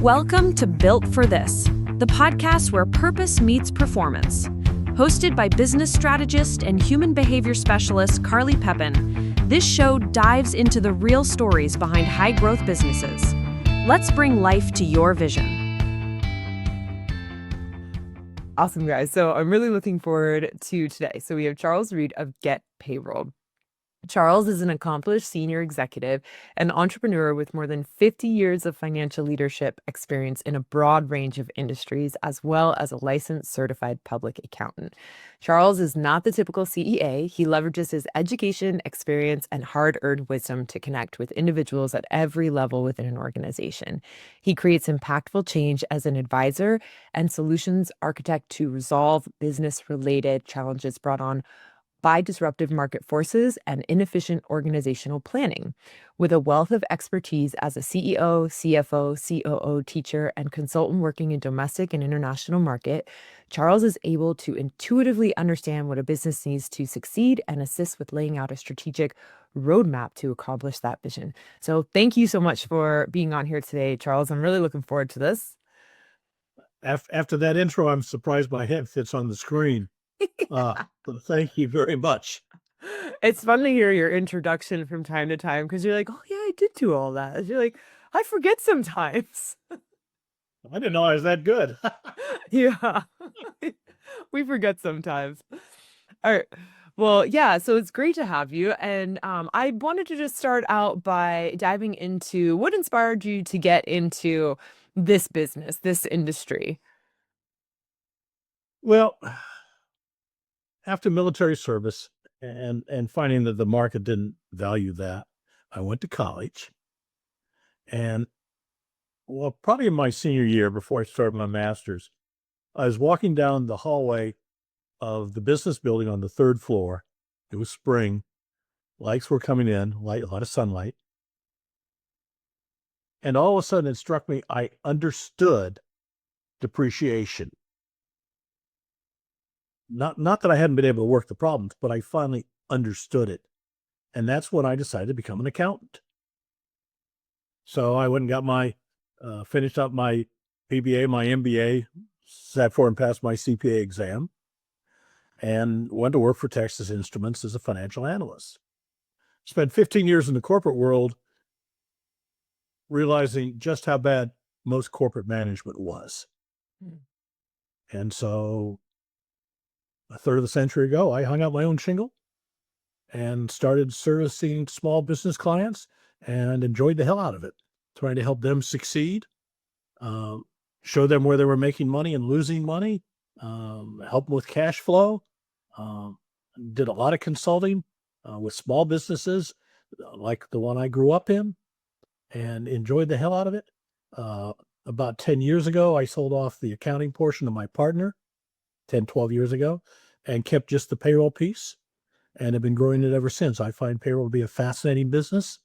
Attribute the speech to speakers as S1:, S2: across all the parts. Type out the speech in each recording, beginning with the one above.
S1: Welcome to Built for This, the podcast where purpose meets performance. Hosted by business strategist and human behavior specialist Carly Pepin, this show dives into the real stories behind high-growth businesses. Let's bring life to your vision.
S2: Awesome, guys. So I'm really looking forward to today. So we have Charles Reed of GetPayroll. Charles is an accomplished senior executive and entrepreneur with more than 50 years of financial leadership experience in a broad range of industries, as well as a licensed certified public accountant. Charles is not the typical CEA. He leverages his education, experience, and hard-earned wisdom to connect with individuals at every level within an organization. He creates impactful change as an advisor and solutions architect to resolve business-related challenges brought on by disruptive market forces and inefficient organizational planning. With a wealth of expertise as a CEO, CFO, COO, teacher, and consultant working in domestic and international market, Charles is able to intuitively understand what a business needs to succeed and assist with laying out a strategic roadmap to accomplish that vision. So thank you so much for being on here today, Charles. I'm really looking forward to this.
S3: After that intro, I'm surprised my head fits on the screen. But thank you very much.
S2: It's fun to hear your introduction from time to time because you're like, oh, yeah, I did do all that. You're like, I forget sometimes.
S3: I didn't know I was that good.
S2: Yeah, we forget sometimes. All right. Well, yeah, so it's great to have you. And I wanted to just start out by diving into what inspired you to get into this business, this industry.
S3: Well, after military service and finding that the market didn't value that, I went to college. And probably in my senior year before I started my master's, I was walking down the hallway of the business building on the third floor. It was spring. Lights were coming in, a lot of sunlight. And all of a sudden it struck me, I understood depreciation. Not that I hadn't been able to work the problems, but I finally understood it. And that's when I decided to become an accountant. So I went and got finished up my PBA, my MBA, sat for and passed my CPA exam, and went to work for Texas Instruments as a financial analyst. Spent 15 years in the corporate world, realizing just how bad most corporate management was. And so a third of the century ago, I hung out my own shingle and started servicing small business clients and enjoyed the hell out of it, trying to help them succeed, show them where they were making money and losing money, help them with cash flow. Did a lot of consulting with small businesses like the one I grew up in and enjoyed the hell out of it. About 10 years ago, I sold off the accounting portion to my partner, 10, 12 years ago, and kept just the payroll piece and have been growing it ever since. I find payroll to be a fascinating business.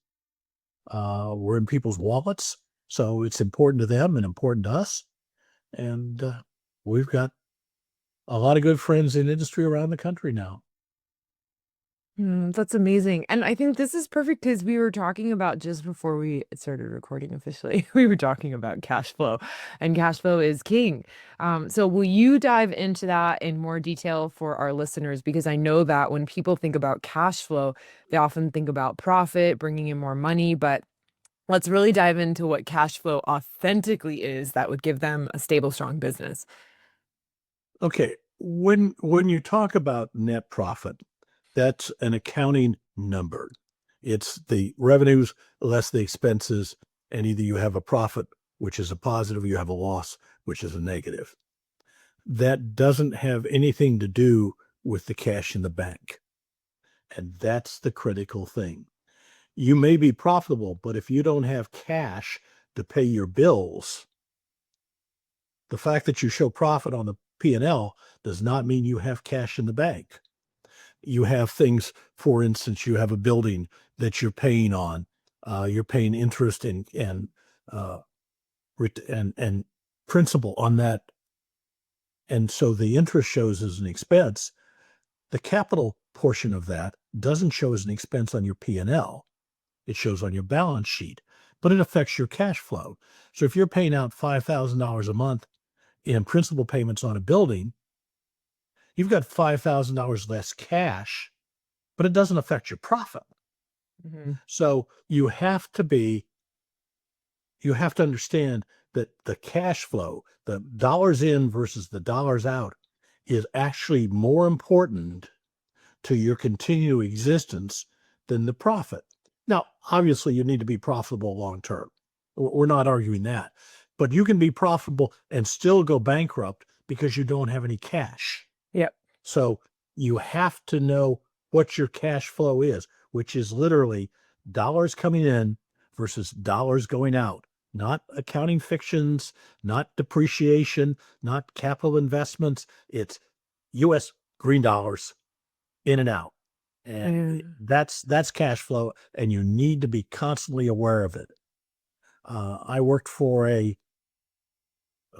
S3: We're in people's wallets, so it's important to them and important to us. And we've got a lot of good friends in industry around the country now.
S2: That's amazing. And I think this is perfect because we were talking about just before we started recording officially, we were talking about cash flow, and cash flow is king. So will you dive into that in more detail for our listeners? Because I know that when people think about cash flow, they often think about profit, bringing in more money, but let's really dive into what cash flow authentically is that would give them a stable, strong business.
S3: Okay. When you talk about net profit, that's an accounting number. It's the revenues less the expenses, and either you have a profit, which is a positive, or you have a loss, which is a negative. That doesn't have anything to do with the cash in the bank. And that's the critical thing. You may be profitable, but if you don't have cash to pay your bills, the fact that you show profit on the P&L does not mean you have cash in the bank. You have things, for instance, you have a building that you're paying on, you're paying interest and principal on that. And so the interest shows as an expense. The capital portion of that doesn't show as an expense on your P&L. It shows on your balance sheet but it affects your cash flow. So if you're paying out $5,000 a month in principal payments on a building, you've got $5,000 less cash, but it doesn't affect your profit.
S2: Mhm.
S3: So you have to understand that the cash flow, the dollars in versus the dollars out, is actually more important to your continued existence than the profit. Now, obviously, you need to be profitable long term. We're not arguing that. But you can be profitable and still go bankrupt because you don't have any cash.
S2: Yep.
S3: So you have to know what your cash flow is, which is literally dollars coming in versus dollars going out, not accounting fictions, not depreciation, not capital investments. It's US green dollars in and out. And
S2: Yeah.
S3: that's cash flow, and you need to be constantly aware of it. I worked for a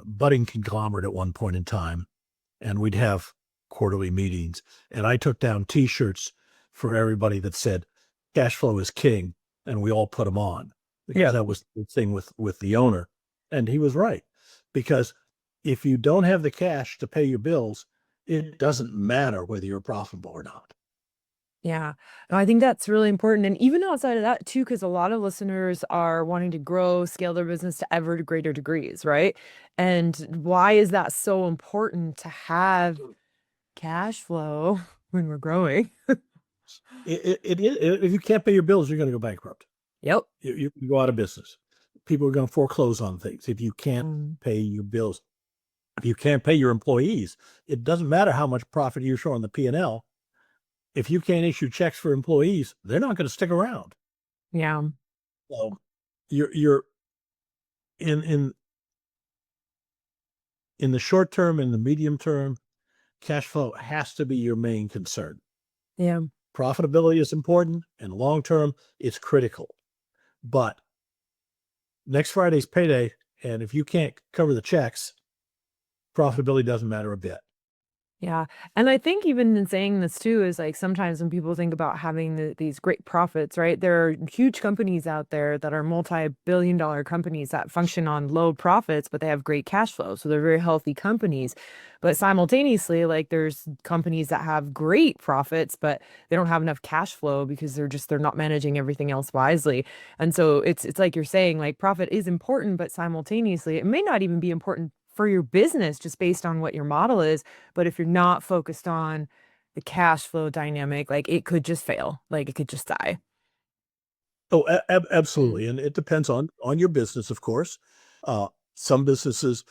S3: budding conglomerate at one point in time, and we'd have quarterly meetings, and I took down T-shirts for everybody that said "cash flow is king," and we all put them on because
S2: Yeah.
S3: that was the thing with the owner, and he was right. Because if you don't have the cash to pay your bills, it doesn't matter whether you're profitable or not.
S2: Yeah. No, I think that's really important. And even outside of that, too, because a lot of listeners are wanting to grow, scale their business to ever greater degrees, right? And why is that so important to have cash flow when we're growing?
S3: If you can't pay your bills, you're going to go bankrupt.
S2: Yep.
S3: You can go out of business. People are going to foreclose on things if you can't
S2: Mm,
S3: pay your bills. If you can't pay your employees, it doesn't matter how much profit you show on the P&L. If you can't issue checks for employees, they're not going to stick around.
S2: yeah.
S3: So you're in in the short term and the medium term, cash flow has to be your main concern.
S2: Yeah.
S3: Profitability is important, and long term, it's critical. But next Friday's payday, and if you can't cover the checks, profitability doesn't matter a bit.
S2: Yeah. And I think even in saying this too is like sometimes when people think about having these great profits, right? There are huge companies out there that are multi-billion-dollar companies that function on low profits, but they have great cash flow. So they're very healthy companies. But simultaneously, like there's companies that have great profits, but they don't have enough cash flow because they're not managing everything else wisely. And so it's like you're saying, like profit is important, but simultaneously it may not even be important for your business just based on what your model is. But if you're not focused on the cash flow dynamic, like it could just fail, like it could just die.
S3: Oh,
S2: Mm.
S3: absolutely, and it depends on your business, of course. Some businesses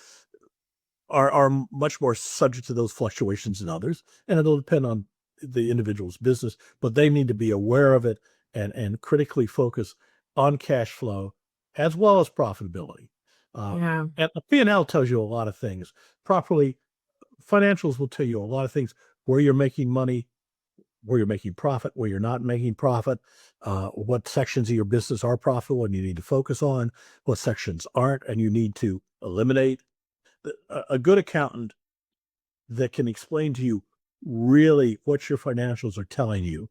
S3: are much more subject to those fluctuations than others, and it'll depend on the individual's business. But they need to be aware of it and critically focus on cash flow as well as profitability. Uh,
S2: Yeah.
S3: and the P&L tells you a lot of things. Properly, financials will tell you a lot of things: where you're making money, where you're making profit, where you're not making profit, what sections of your business are profitable and you need to focus on, what sections aren't and you need to eliminate. A good accountant that can explain to you really what your financials are telling you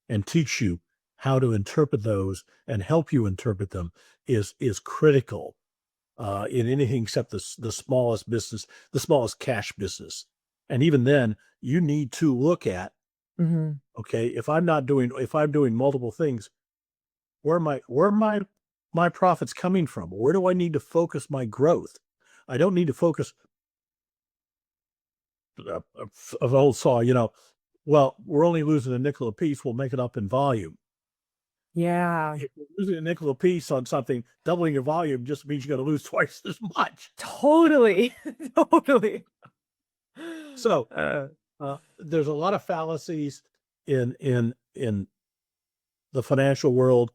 S3: and teach you how to interpret those and help you interpret them is critical in anything except the smallest business, the smallest cash business. And even then, you need to look at,
S2: Hmm.
S3: okay, if I'm doing multiple things, where my profits coming from? Where do I need to focus my growth? I don't need to focus of old saw, well, we're only losing a nickel a piece. We'll make it up in volume.
S2: Yeah.
S3: If you're losing a nickel a piece on something, doubling your volume just means you're going to lose twice as much.
S2: Totally. Totally.
S3: So
S2: Uh,
S3: there's a lot of fallacies in the financial world,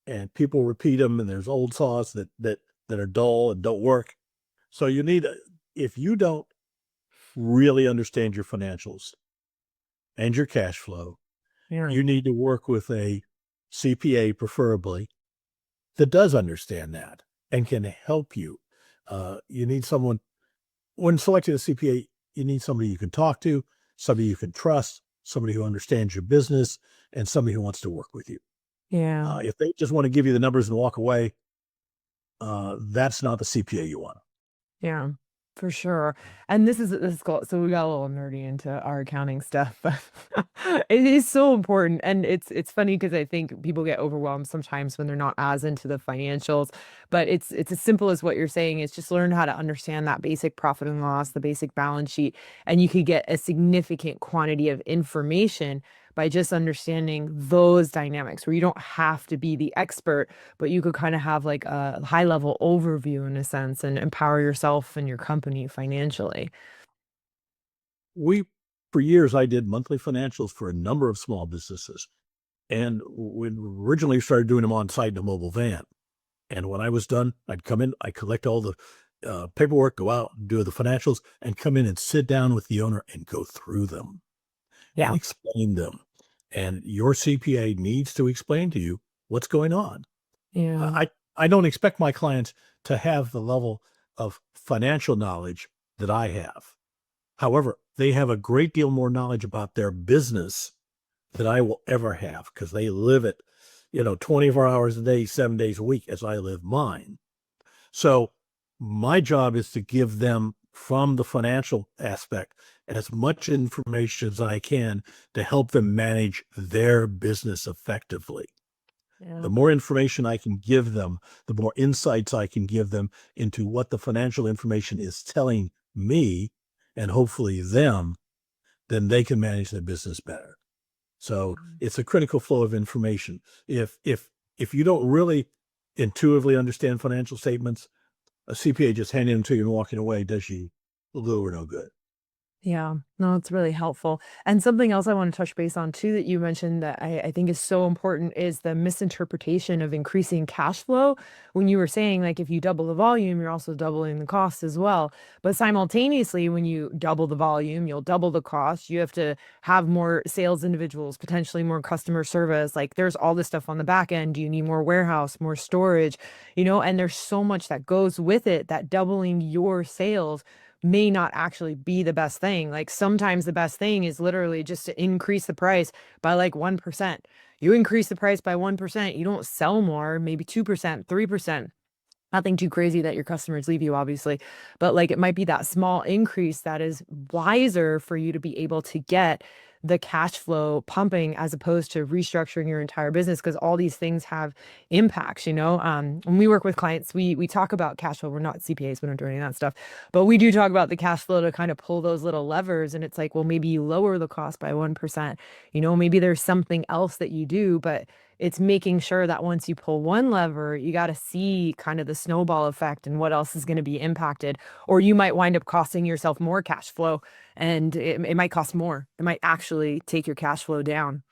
S3: and people repeat them. And there's old saws that are dull and don't work. So if you don't really understand your financials and your cash flow,
S2: yeah.
S3: you need to work with a CPA, preferably, that does understand that and can help you. You need someone, when selecting a CPA, you need somebody you can talk to, somebody you can trust, somebody who understands your business, and somebody who wants to work with you.
S2: Yeah.
S3: If they just want to give you the numbers and walk away, that's not the CPA you want.
S2: Yeah, for sure. And this is cool. So we got a little nerdy into our accounting stuff, but it is so important. And it's funny because I think people get overwhelmed sometimes when they're not as into the financials. But it's as simple as what you're saying. It's just learn how to understand that basic profit and loss, the basic balance sheet, and you could get a significant quantity of information by just understanding those dynamics where you don't have to be the expert, but you could kind of have like a high level overview in a sense and empower yourself and your company financially.
S3: For years, I did monthly financials for a number of small businesses. And we originally started doing them on site in a mobile van. And when I was done, I'd come in, I collect all the paperwork, go out and do the financials, and come in and sit down with the owner and go through them and
S2: Yeah.
S3: explain them. And your CPA needs to explain to you what's going on.
S2: Yeah.
S3: I don't expect my clients to have the level of financial knowledge that I have. However, they have a great deal more knowledge about their business than I will ever have because they live it, 24 hours a day, 7 days a week as I live mine. So my job is to give them from the financial aspect as much information as I can to help them manage their business effectively.
S2: Yeah.
S3: The more information I can give them, the more insights I can give them into what the financial information is telling me and hopefully them, then they can manage their business better. So it's a critical flow of information. If you don't really intuitively understand financial statements, a CPA just handing them to you and walking away does you little or no good.
S2: Yeah, no, it's really helpful. And something else I want to touch base on too that you mentioned that I think is so important is the misinterpretation of increasing cash flow. When you were saying, like, if you double the volume, you're also doubling the cost as well. But simultaneously, when you double the volume, you'll double the cost. You have to have more sales individuals, potentially more customer service. Like, there's all this stuff on the back end. Do you need more warehouse, more storage, and there's so much that goes with it that doubling your sales may not actually be the best thing. Like sometimes the best thing is literally just to increase the price by like 1%. You increase the price by 1%, you don't sell more, maybe 2%, 3%. Nothing too crazy that your customers leave you, obviously, but like it might be that small increase that is wiser for you to be able to get the cash flow pumping as opposed to restructuring your entire business because all these things have impacts. When we work with clients, we talk about cash flow. We're not CPAs, we don't do any of that stuff, but we do talk about the cash flow to kind of pull those little levers. And it's like, well, maybe you lower the cost by 1%, maybe there's something else that you do, but it's making sure that once you pull one lever, you got to see kind of the snowball effect and what else is going to be impacted. Or you might wind up costing yourself more cash flow and it might cost more. It might actually take your cash flow down.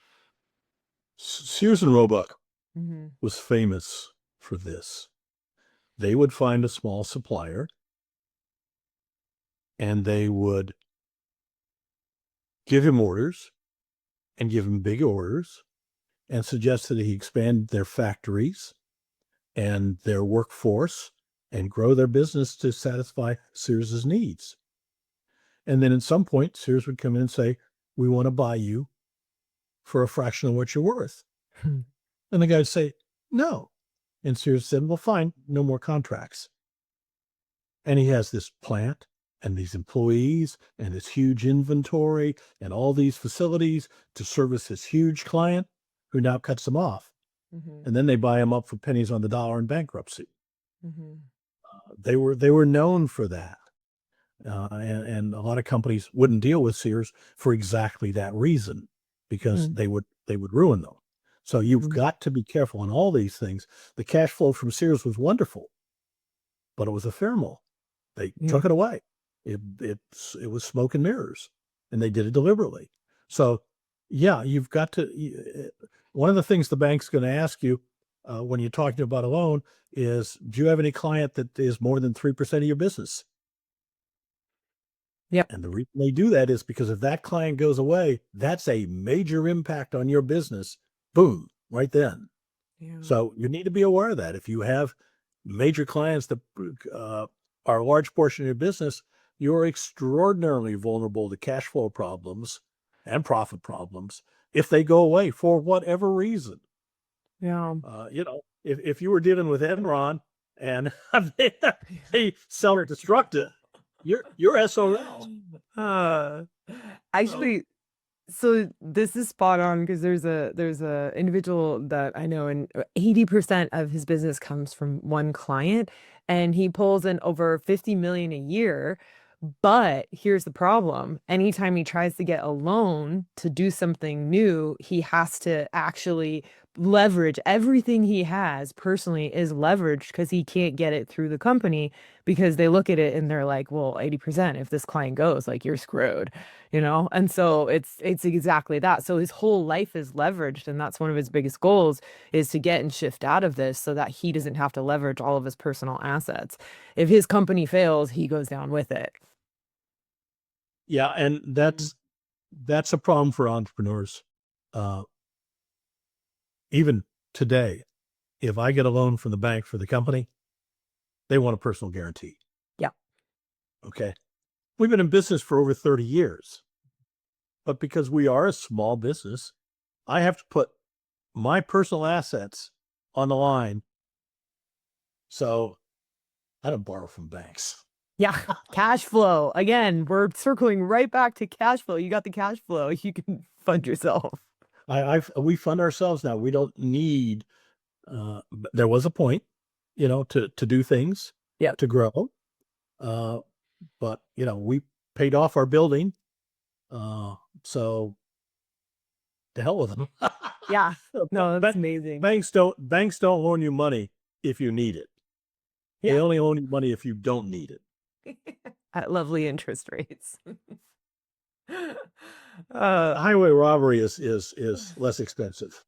S3: Sears and Roebuck
S2: Mm-hmm.
S3: was famous for this. They would find a small supplier and they would give him orders and give him big orders and suggest that he expand their factories and their workforce and grow their business to satisfy Sears's needs. And then at some point, Sears would come in and say, we want to buy you for a fraction of what you're worth. And the guy would say, no. And Sears said, well, fine, no more contracts. And he has this plant and these employees and this huge inventory and all these facilities to service this huge client who now cuts them off.
S2: Mm-hmm.
S3: And then they buy them up for pennies on the dollar in bankruptcy.
S2: Mm-hmm.
S3: They were known for that. And a lot of companies wouldn't deal with Sears for exactly that reason, because
S2: Mm-hmm.
S3: they would ruin them. So you've got to be careful on all these things. The cash flow from Sears was wonderful, but it was ephemeral. They
S2: Yeah.
S3: took it away. It was smoke and mirrors, and they did it deliberately. So, yeah, you've got to. One of the things the bank's going to ask you when you're talking about a loan is, do you have any client that is more than 3% of your business?
S2: Yep.
S3: And the reason they do that is because if that client goes away, that's a major impact on your business. Boom, right then.
S2: Yeah.
S3: So you need to be aware of that. If you have major clients that are a large portion of your business, you're extraordinarily vulnerable to cash flow problems and profit problems if they go away for whatever reason.
S2: Yeah.
S3: If you were dealing with Enron and they self-destruct it. You're SOL.
S2: Uh, actually, so this is spot on because there's a individual that I know, and 80% of his business comes from one client, and he pulls in over 50 million a year. But here's the problem. Anytime he tries to get a loan to do something new, he has to actually leverage everything he has personally is leveraged because he can't get it through the company because they look at it and they're like, well, 80%, if this client goes, like you're screwed, you know? And so it's exactly that. So his whole life is leveraged, and that's one of his biggest goals is to get and shift out of this so that he doesn't have to leverage all of his personal assets. If his company fails, he goes down with it.
S3: Yeah, and that's a problem for entrepreneurs. Uh, even today, if I get a loan from the bank for the company, they want a personal guarantee.
S2: Yeah.
S3: Okay. We've been in business for over 30 years, but because we are a small business, I have to put my personal assets on the line. So I don't borrow from banks.
S2: Yeah, cash flow. Again, we're circling right back to cash flow. You got the cash flow. You can fund yourself.
S3: We fund ourselves now. We don't need, there was a point, to do things,
S2: Yep.
S3: to grow. But we paid off our building. So to hell with them.
S2: Yeah. No, that's
S3: Ba-
S2: amazing.
S3: Banks don't loan you money if you need it. They
S2: Yeah.
S3: only loan you money if you don't need it.
S2: At lovely interest rates. uh,
S3: Highway robbery is less expensive.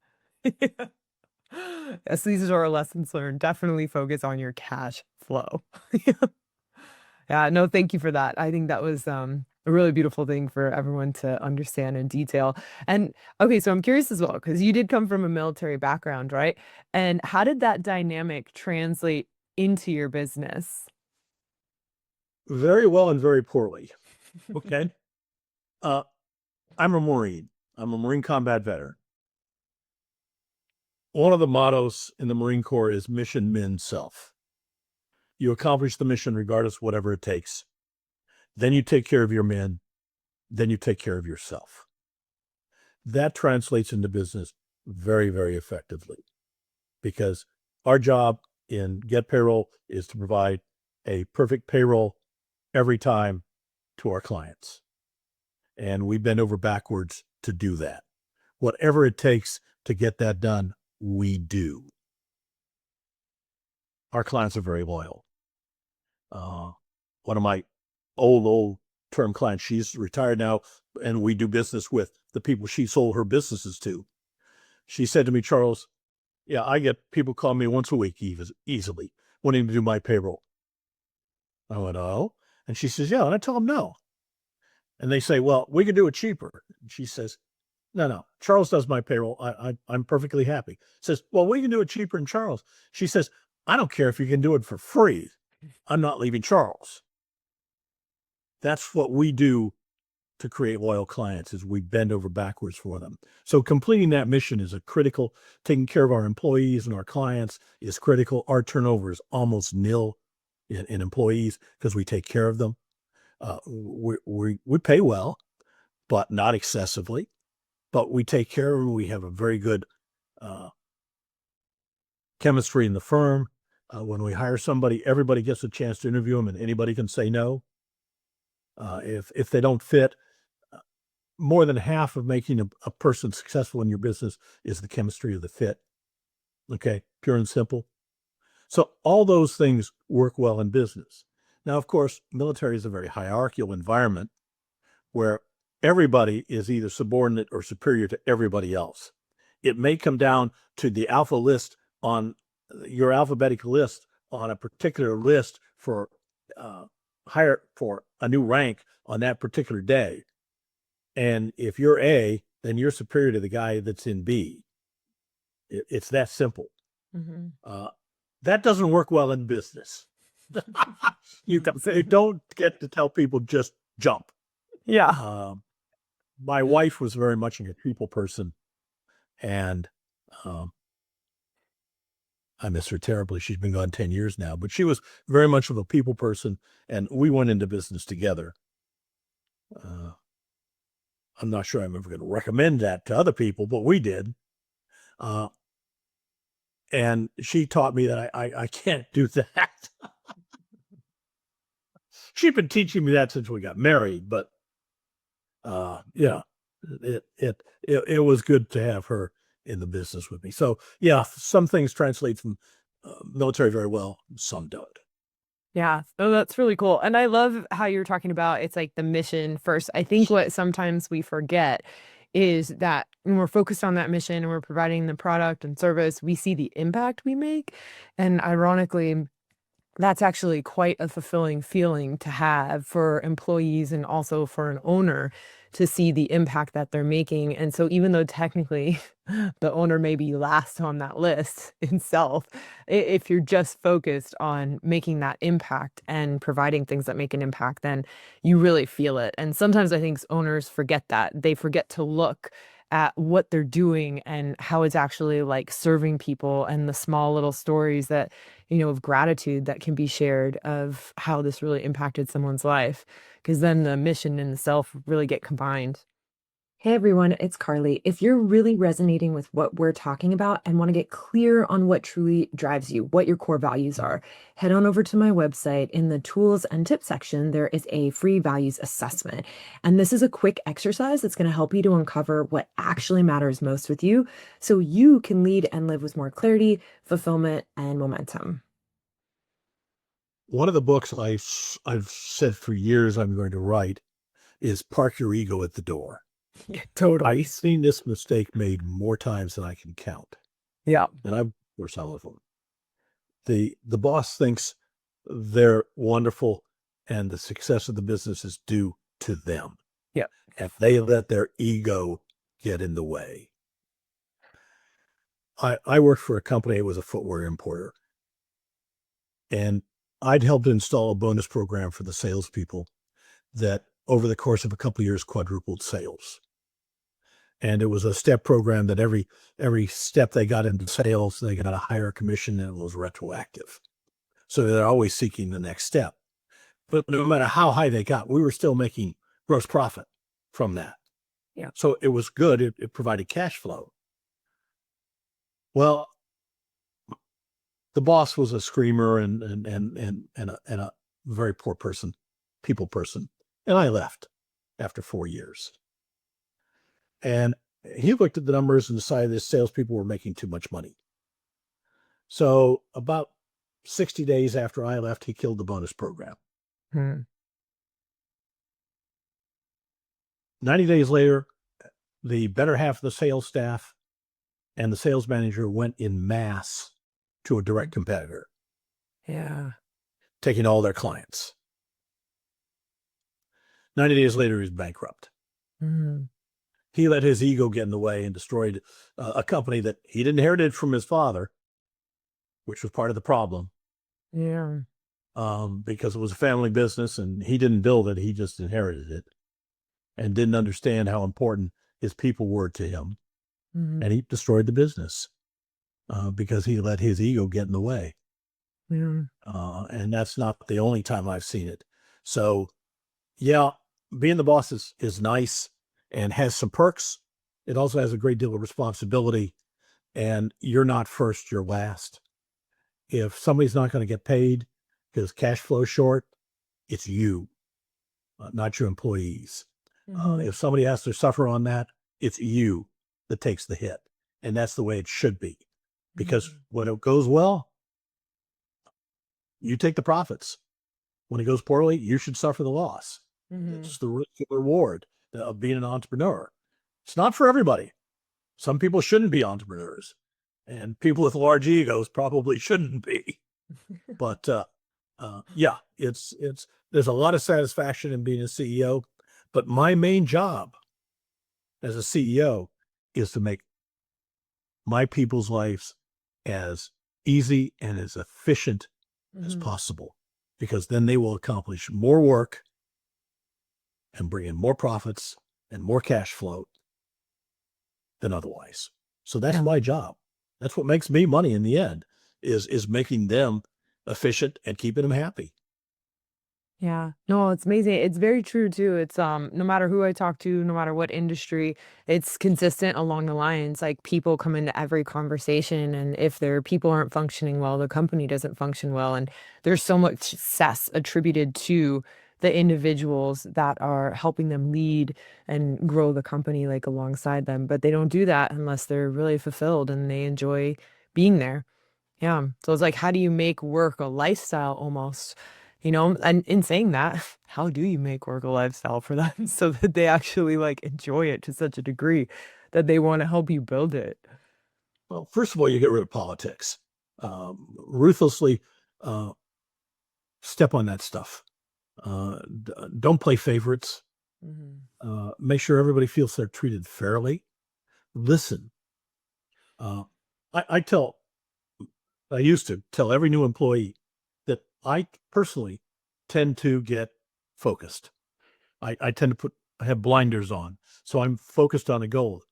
S2: yes, these are our lessons learned. Definitely focus on your cash flow. Yeah, no, thank you for that. I think that was a really beautiful thing for everyone to understand in detail. And okay, so I'm curious as well, because you did come from a military background, right? And how did that dynamic translate into your business?
S3: Very well and very poorly. Okay. Uh, I'm a Marine. I'm a Marine combat veteran. One of the mottos in the Marine Corps is mission, men, self. You accomplish the mission regardless of whatever it takes. Then you take care of your men. Then you take care of yourself. That translates into business very, very effectively because our job in GetPayroll is to provide a perfect payroll every time to our clients. And we bend over backwards to do that. Whatever it takes to get that done, we do. Our clients are very loyal. One of my old term clients, she's retired now, and we do business with the people she sold her businesses to. She said to me, Charles, yeah, I get people call me once a week easily wanting to do my payroll. I went, oh. And she says, yeah. And I tell them no. And they say, well, we could do it cheaper. And she says, no, Charles does my payroll. I'm perfectly happy. Says, well, we can do it cheaper than Charles. She says, I don't care if you can do it for free. I'm not leaving Charles. That's what we do to create loyal clients is we bend over backwards for them. So completing that mission is a critical, taking care of our employees and our clients is critical. Our turnover is almost nil in employees because we take care of them. We pay well, but not excessively, but we take care of them. We have a very good chemistry in the firm. When we hire somebody, everybody gets a chance to interview them and anybody can say no. If they don't fit, more than half of making a person successful in your business is the chemistry of the fit. Okay, pure and simple. So all those things work well in business. Now, of course, military is a very hierarchical environment where everybody is either subordinate or superior to everybody else. It may come down to the alpha list on your alphabetical list on a particular list for hire for a new rank on that particular day. And if you're A, then you're superior to the guy that's in B. It's that simple.
S2: Mm-hmm.
S3: That doesn't work well in business. You don't get to tell people just jump.
S2: Yeah.
S3: My wife was very much a people person. And I miss her terribly. She's been gone 10 years now, but she was very much of a people person, and we went into business together. I'm not sure I'm ever going to recommend that to other people, but we did. And she taught me that I can't do that. She'd been teaching me that since we got married, but yeah, it was good to have her in the business with me. So yeah, some things translate from military very well, some don't.
S2: Yeah. Oh, that's really cool. And I love how you're talking about it's like the mission first. I think what sometimes we forget is that when we're focused on that mission and we're providing the product and service, we see the impact we make. And ironically, that's actually quite a fulfilling feeling to have for employees and also for an owner to see the impact that they're making. And so even though technically the owner may be last on that list himself, if you're just focused on making that impact and providing things that make an impact, then you really feel it. And sometimes I think owners forget that. They forget to look at what they're doing and how it's actually like serving people and the small little stories that, of gratitude that can be shared of how this really impacted someone's life. Because then the mission and the self really get combined. Hey everyone, it's Carly. If you're really resonating with what we're talking about and want to get clear on what truly drives you, what your core values are, head on over to my website. In the tools and tips section, there is a free values assessment. And this is a quick exercise that's going to help you to uncover what actually matters most with you so you can lead and live with more clarity, fulfillment, and momentum.
S3: One of the books I've said for years I'm going to write is Park Your Ego at the Door.
S2: Yeah, totally.
S3: I've seen this mistake made more times than I can count.
S2: Yeah.
S3: And I've for some of them. The boss thinks they're wonderful and the success of the business is due to them.
S2: Yeah.
S3: And they let their ego get in the way. I worked for a company, it was a footwear importer. And I'd helped install a bonus program for the salespeople that over the course of a couple of years quadrupled sales. And it was a step program that every step they got into sales, they got a higher commission and it was retroactive. So they're always seeking the next step. But no matter how high they got, we were still making gross profit from that.
S2: Yeah.
S3: So it was good. It provided cash flow. Well, the boss was a screamer and a very poor person, people person. And I left after 4 years. And he looked at the numbers and decided that salespeople were making too much money. So about 60 days after I left, he killed the bonus program. 90 days later, the better half of the sales staff and the sales manager went in mass to a direct competitor.
S2: Yeah.
S3: Taking all their clients. 90 days later, he's bankrupt. He let his ego get in the way and destroyed a company that he'd inherited from his father, which was part of the problem.
S2: Yeah.
S3: Because it was a family business and he didn't build it. He just inherited it and didn't understand how important his people were to him. And he destroyed the business because he let his ego get in the way.
S2: Yeah.
S3: And that's not the only time I've seen it. So yeah, being the boss is nice and has some perks. It also has a great deal of responsibility, and you're not first, you're last. If somebody's not going to get paid because cash flow short, it's you, not your employees. If somebody has to suffer on that, it's you that takes the hit. And that's the way it should be. Because when it goes well, you take the profits. When it goes poorly, you should suffer the loss. It's the reward of being an entrepreneur. It's not for everybody. Some people shouldn't be entrepreneurs, and people with large egos probably shouldn't be. But yeah, there's a lot of satisfaction in being a CEO. But my main job as a CEO is to make my people's lives as easy and as efficient as possible, because then they will accomplish more work and bring in more profits and more cash flow than otherwise. So that's my job. That's what makes me money in the end, is making them efficient and keeping them happy.
S2: Yeah. No, it's amazing. It's very true too. It's no matter who I talk to, no matter what industry, it's consistent along the lines. Like people come into every conversation, and if their people aren't functioning well, the company doesn't function well. And there's so much success attributed to the individuals that are helping them lead and grow the company like alongside them. But they don't do that unless they're really fulfilled and they enjoy being there. Yeah. So it's like, how do you make work a lifestyle almost? And in saying that, how do you make work a lifestyle for them so that they actually like enjoy it to such a degree that they want to help you build it?
S3: Well, first of all, you get rid of politics. Ruthlessly uh, step on that stuff. Don't play favorites.
S2: Mhm.
S3: Make sure everybody feels they're treated fairly. Listen. Uh, I used to tell every new employee that I personally tend to get focused. I tend to have blinders on. So I'm focused on a goal.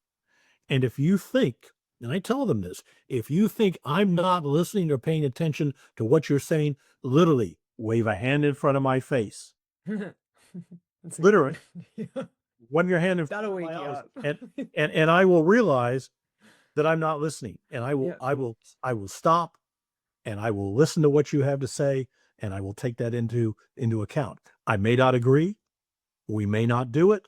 S3: And if you think, and I tell them this, if you think I'm not listening or paying attention to what you're saying, literally wave a hand in front of my face.
S2: That's a
S3: Literally,
S2: yeah.
S3: wave your hand in front
S2: That'll
S3: of
S2: wake
S3: my
S2: you
S3: eyes.
S2: up.
S3: And I will realize that I'm not listening. And
S2: Yeah.
S3: I will stop and I will listen to what you have to say, and I will take that into account. I may not agree, we may not do it,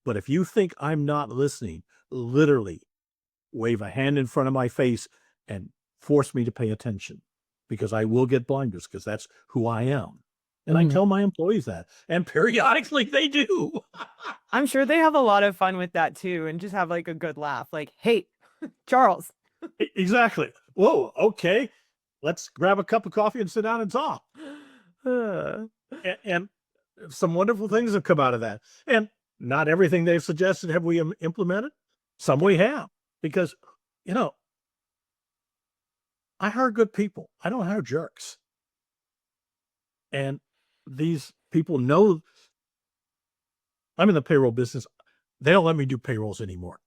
S3: but if you think I'm not listening, literally wave a hand in front of my face and force me to pay attention, because I will get blinders, because that's who I am. And I
S2: Mhm.
S3: tell my employees that, and periodically they do.
S2: I'm sure they have a lot of fun with that too and just have like a good laugh. Like, hey, Charles.
S3: Exactly. Whoa, okay. Let's grab a cup of coffee and sit down and talk.
S2: Uh,
S3: And some wonderful things have come out of that. And not everything they've suggested have we implemented. Some we have, because, you know, I hire good people. I don't hire jerks. And these people know I'm in the payroll business. They don't let me do payrolls anymore.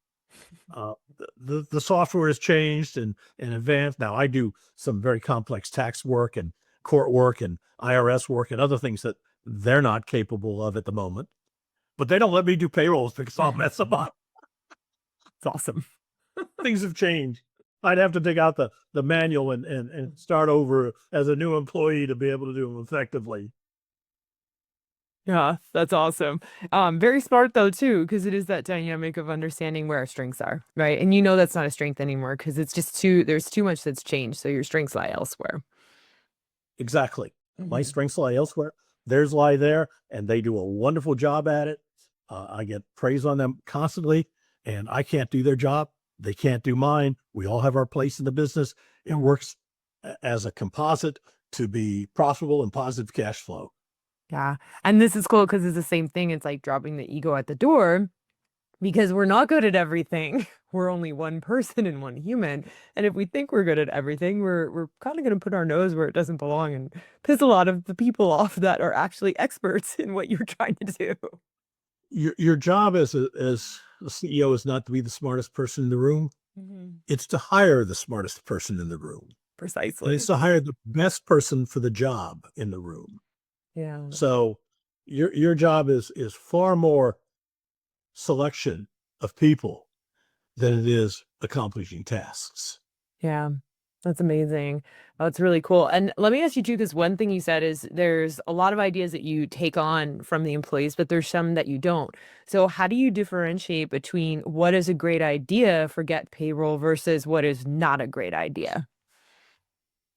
S3: The software has changed and advanced. Now I do some very complex tax work and court work and IRS work and other things that they're not capable of at the moment. But they don't let me do payrolls because I'll mess them up.
S2: it's awesome.
S3: Things have changed. I'd have to dig out the manual and start over as a new employee to be able to do them effectively.
S2: Yeah, that's awesome. Very smart though too, because it is that dynamic of understanding where our strengths are, right? And that's not a strength anymore because it's just there's too much that's changed. So your strengths lie elsewhere.
S3: Exactly. My
S2: Mhm.
S3: strengths lie elsewhere. Theirs lie there, and they do a wonderful job at it. I get praise on them constantly, and I can't do their job. They can't do mine. We all have our place in the business. It works as a composite to be profitable and positive cash flow.
S2: Yeah. And this is cool because it's the same thing. It's like dropping the ego at the door because we're not good at everything. We're only one person and one human. And if we think we're good at everything, we're kind of going to put our nose where it doesn't belong and piss a lot of the people off that are actually experts in what you're trying to do.
S3: Your job as a CEO is not to be the smartest person in the room.
S2: Mhm.
S3: It's to hire the smartest person in the room. And it's
S2: Precisely.
S3: to hire the best person for the job in the room.
S2: Yeah.
S3: So your job is far more selection of people than it is accomplishing tasks.
S2: Yeah. That's amazing. That's really cool. And let me ask you too, because one thing you said is there's a lot of ideas that you take on from the employees, but there's some that you don't. So how do you differentiate between what is a great idea for Get Payroll versus what is not a great idea?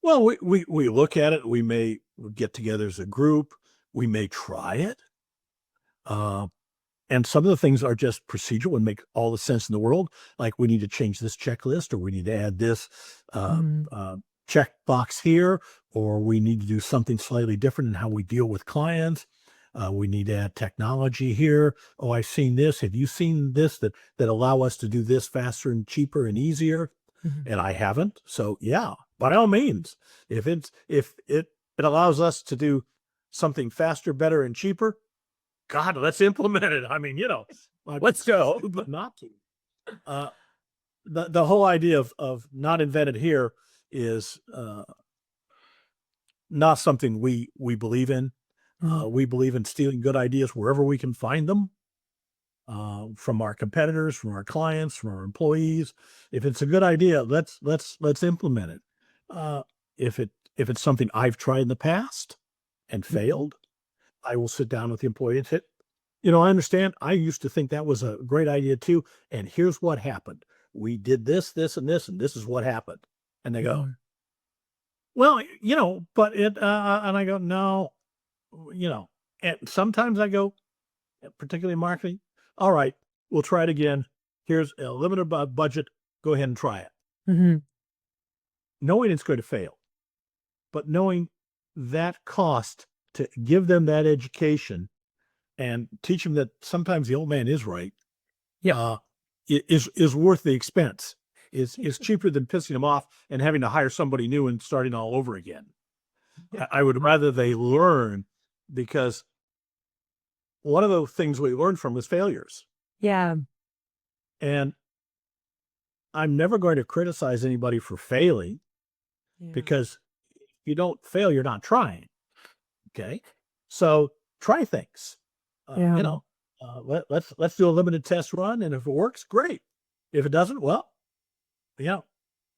S3: Well, we look at it. We may get together as a group. We may try it. Uh, and some of the things are just procedural and make all the sense in the world. Like we need to change this checklist, or we need to add this uh,
S2: Mhm.
S3: uh, check box here, or we need to do something slightly different in how we deal with clients. We need to add technology here. Oh, I've seen this. Have you seen this that allow us to do this faster and cheaper and easier?
S2: Mhm.
S3: And I haven't. So yeah, by all means, if it allows us to do something faster, better, and cheaper, God, let's implement it. I mean, I'd be
S2: Let's go.
S3: stupid not to. Uh, the whole idea of not invented here is not something we believe in. We believe in stealing good ideas wherever we can find them, from our competitors, from our clients, from our employees. If it's a good idea, let's implement it. If it's something I've tried in the past and failed, I will sit down with the employee and say, I understand. I used to think that was a great idea too. And here's what happened. We did this, this, and this, and this is what happened. And they go, well, but and I go, no, and sometimes I go, particularly in marketing, all right, we'll try it again. Here's a limited budget. Go ahead and try it.
S2: Mm-hmm.
S3: Knowing it's going to fail, but knowing that cost to give them that education and teach them that sometimes the old man is right, is worth the expense. Is cheaper than pissing them off and having to hire somebody new and starting all over again. I would rather they learn, because one of the things we learn from is failures.
S2: Yeah.
S3: And I'm never going to criticize anybody for failing, because if you don't fail, you're not trying. Okay. So try things. Let's do a limited test run. And if it works, great. If it doesn't, well,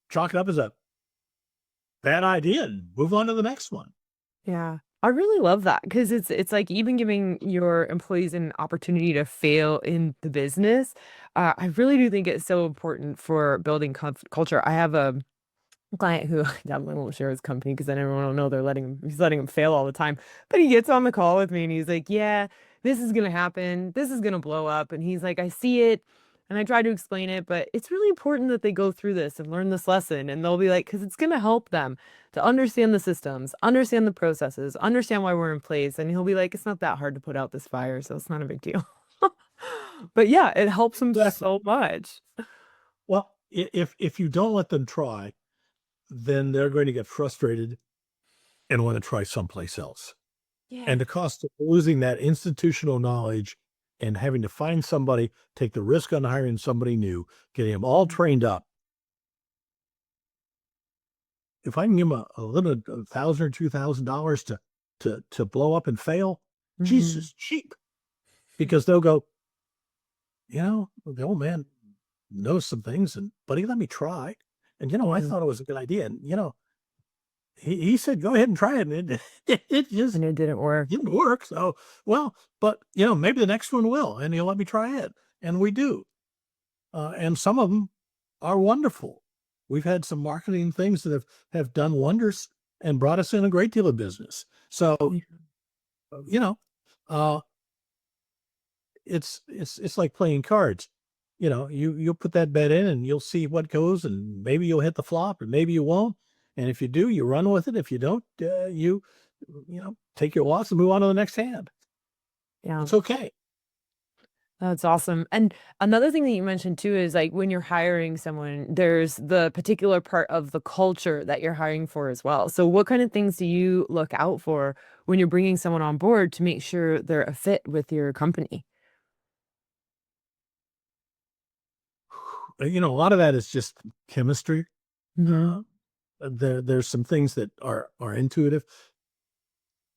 S3: chalk it up as a bad idea and move on to the next one.
S2: Yeah. I really love that, because it's like even giving your employees an opportunity to fail in the business. I really do think it's so important for building culture. I have a client who definitely won't share his company, because then everyone will know he's letting him fail all the time. But he gets on the call with me and he's like, yeah, this is going to happen. This is going to blow up. And he's like, I see it. And I try to explain it, but it's really important that they go through this and learn this lesson. And they'll be like, because it's going to help them to understand the systems, understand the processes, understand why we're in place. And he'll be like, it's not that hard to put out this fire, so it's not a big deal. But yeah, it helps them so much.
S3: Well, if you don't let them try, then they're going to get frustrated and want to try someplace else.
S2: Yeah.
S3: And the cost of losing that institutional knowledge and having to find somebody, take the risk on hiring somebody new, getting them all trained up. If I can give them a little $1,000 or $2,000 to blow up and fail, Jesus, cheap. Because they'll go, the old man knows some things, but he let me try. And, I thought it was a good idea. And, he said, go ahead and try it. And it just
S2: And it didn't work.
S3: didn't work. So, but, maybe the next one will, and he'll let me try it. And we do. And some of them are wonderful. We've had some marketing things that have done wonders and brought us in a great deal of business. So, it's like playing cards. You'll put that bet in and you'll see what goes, and maybe you'll hit the flop and maybe you won't. And if you do, you run with it. If you don't, you take your loss and move on to the next hand.
S2: Yeah.
S3: It's okay.
S2: That's awesome. And another thing that you mentioned too is like when you're hiring someone, there's the particular part of the culture that you're hiring for as well. So what kind of things do you look out for when you're bringing someone on board to make sure they're a fit with your company?
S3: A lot of that is just chemistry. There's some things that are intuitive.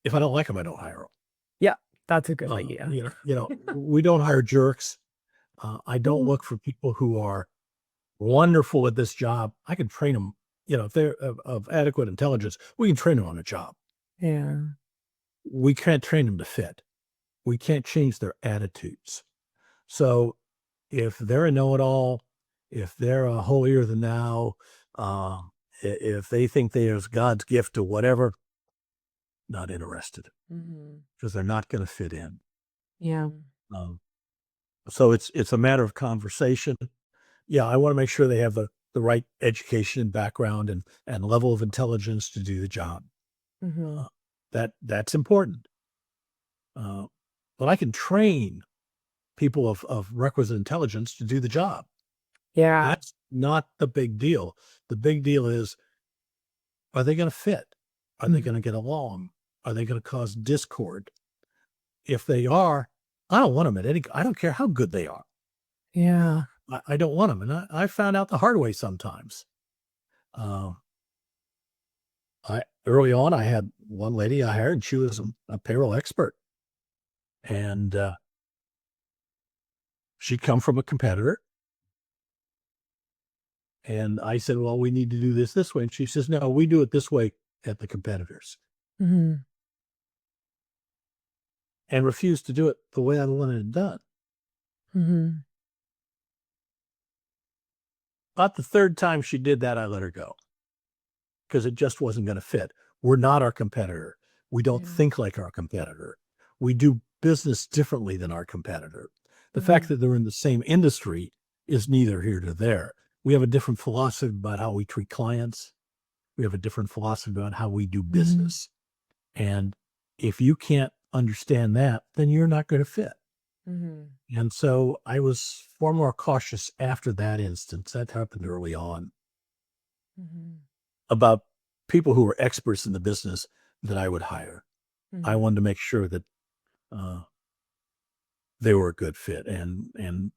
S3: If I don't like them, I don't hire them.
S2: Yeah, that's a good idea.
S3: We don't hire jerks. I don't look for people who are wonderful at this job. I can train them. If they're of adequate intelligence, we can train them on a job.
S2: Yeah.
S3: We can't train them to fit. We can't change their attitudes. So if they're a know-it-all, if they're a holier than thou, if they think there's God's gift to whatever, not interested, because they're not going to fit in.
S2: Yeah.
S3: So it's a matter of conversation. Yeah, I want to make sure they have the right education and background and level of intelligence to do the job. That's important. But I can train people of requisite intelligence to do the job.
S2: Yeah.
S3: That's not the big deal. The big deal is, are they going to fit? Are they going to get along? Are they going to cause discord? If they are, I don't want them I don't care how good they are.
S2: Yeah.
S3: I don't want them. And I found out the hard way sometimes. Early on, I had one lady I hired, and she was a payroll expert. And she'd come from a competitor. And I said, well, we need to do this way. And she says, no, we do it this way at the competitors.
S2: Mhm.
S3: And refused to do it the way I wanted it done.
S2: Mhm.
S3: About the third time she did that, I let her go because it just wasn't going to fit. We're not our competitor. We don't
S2: Yeah.
S3: think like our competitor. We do business differently than our competitor. The fact
S2: Mhm.
S3: that they're in the same industry is neither here nor there. We have a different philosophy about how we treat clients. We have a different philosophy about how we do
S2: Mhm.
S3: business. And if you can't understand that, then you're not going to fit.
S2: Mhm.
S3: And so I was far more cautious after that instance. That happened early on,
S2: Mhm.
S3: about people who were experts in the business that I would hire. I
S2: Mhm.
S3: wanted to make sure that uh, they were a good fit. And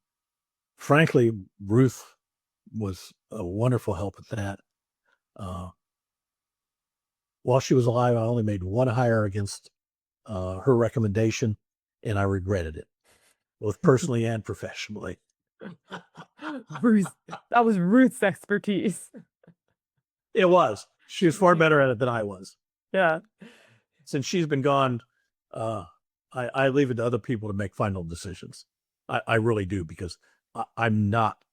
S3: frankly, Ruth was a wonderful help at that. Uh, while she was alive, I only made one hire against her recommendation, and I regretted it, both personally and professionally.
S2: Ruth, that was Ruth's expertise.
S3: It was. She was far better at it than I was.
S2: Yeah.
S3: Since she's been gone, uh, I leave it to other people to make final decisions. I really do, because I'm not.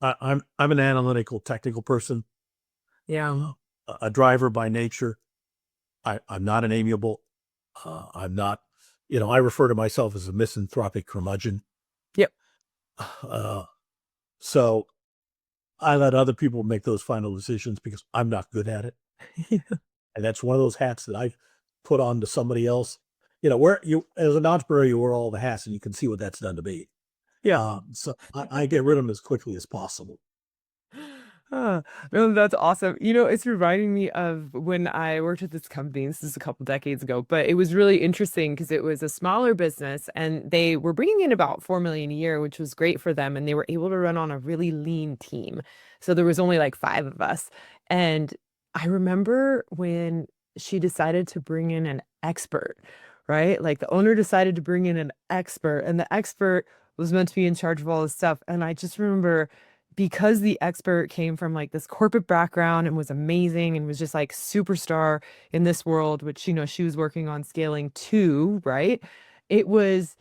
S3: I'm an analytical, technical person,
S2: Yeah.
S3: a driver by nature. I'm not an amiable. I'm not. I refer to myself as a misanthropic curmudgeon.
S2: Yep.
S3: Uh, so I let other people make those final decisions because I'm not good at it. And that's one of those hats that I put on to somebody else. Where you, as an entrepreneur, you wear all the hats, and you can see what that's done to me.
S2: Yeah.
S3: So I get rid of them as quickly as possible.
S2: Ah, no, that's awesome. It's reminding me of when I worked at this company. This is a couple decades ago, but it was really interesting because it was a smaller business and they were bringing in about 4 million a year, which was great for them. And they were able to run on a really lean team. So there was only like 5 of us. And I remember when she decided to bring in an expert, right? Like the owner decided to bring in an expert, and the expert was meant to be in charge of all this stuff. And I just remember, because the expert came from like this corporate background and was amazing and was just like superstar in this world, which she was working on scaling too, right? It was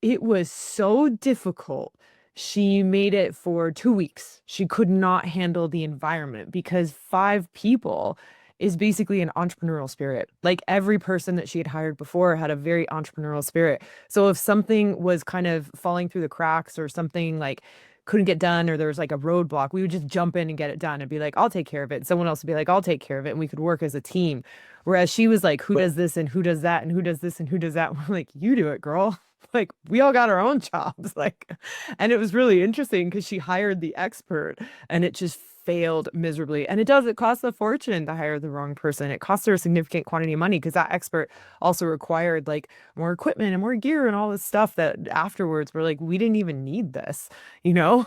S2: it was so difficult. She made it for 2 weeks. She could not handle the environment because 5 people is basically an entrepreneurial spirit. Like every person that she had hired before had a very entrepreneurial spirit. So if something was kind of falling through the cracks or something like couldn't get done or there was like a roadblock, we would just jump in and get it done and be like, I'll take care of it. Someone else would be like, I'll take care of it. And we could work as a team. Whereas she was like, who
S3: But
S2: does this and who does that and who does this and who does that? We're like, you do it, girl. Like we all got our own jobs. Like, and it was really interesting because she hired the expert and it just failed miserably. And it costs a fortune to hire the wrong person. It costs her a significant quantity of money because that expert also required like more equipment and more gear and all this stuff that afterwards we're like, we didn't even need this, you know?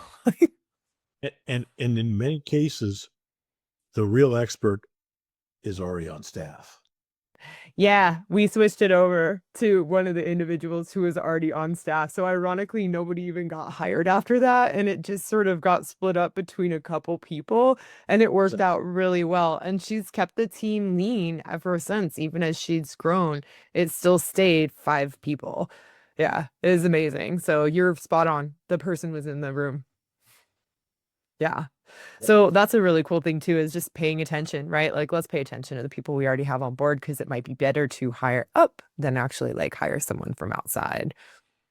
S3: and in many cases, the real expert is already on staff.
S2: Yeah, we switched it over to one of the individuals who was already on staff. So ironically, nobody even got hired after that. And it just sort of got split up between a couple people and it worked
S3: So,
S2: out really well. And she's kept the team lean ever since, even as she's grown, it still stayed 5 people. Yeah, it is amazing. So you're spot on. The person was in the room. Yeah. So that's a really cool thing too, is just paying attention, right? Like let's pay attention to the people we already have on board because it might be better to hire up than actually like hire someone from outside.